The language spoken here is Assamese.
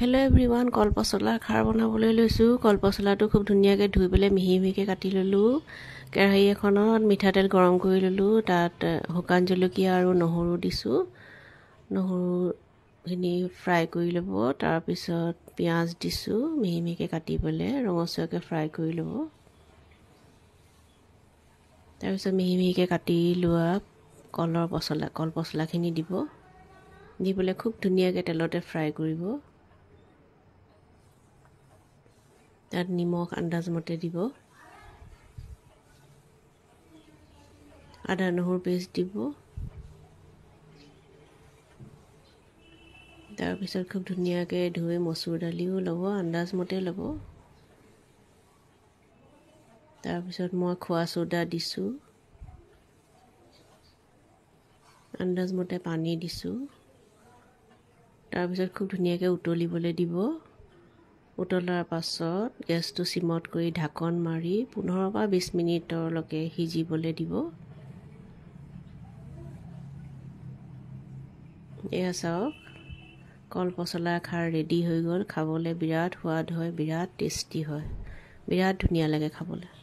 হেল্ল' এভৰিৱান, কলপচলা খাৰ বনাবলৈ লৈছোঁ। কলপচলাটো খুব ধুনীয়াকৈ ধুই পেলাই মিহি মিহিকৈ কাটি ল'লোঁ। কেৰাহী এখনত মিঠাতেল গৰম কৰি ল'লোঁ। তাত শুকান জলকীয়া আৰু নহৰু দিছোঁ। নহৰুখিনি ফ্ৰাই কৰি ল'ব। তাৰপিছত পিঁয়াজ দিছোঁ, মিহি মিহিকৈ কাটি পেলাই ৰঙচুৱাকৈ ফ্ৰাই কৰি ল'ব। তাৰপিছত মিহি মিহিকৈ কাটি লোৱা কলপচলাখিনি দিব। দি পেলাই খুব ধুনীয়াকৈ তেলতে ফ্ৰাই কৰিব। তাত নিমখ আন্দাজমতে দিব। আদা নহৰু পেষ্ট দিব। তাৰপিছত খুব ধুনীয়াকৈ ধুই মচুৰ দালিও ল'ব, আন্দাজমতে ল'ব। তাৰপিছত মই খোৱা চ'দা দিছোঁ, আন্দাজমতে পানী দিছোঁ। তাৰপিছত খুব ধুনীয়াকৈ উতলিবলৈ দিব। উতলাৰ পাছত গেছটো চিমত কৰি ঢাকন মাৰি 15 পৰা 20 মিনিটলৈকে সিজিবলৈ দিব। এয়া চাওক, কলপচলা খাৰ ৰেডি হৈ গ'ল। খাবলৈ বিৰাট সোৱাদ হয়, বিৰাট টেষ্টি হয়, বিৰাট ধুনীয়া লাগে খাবলৈ।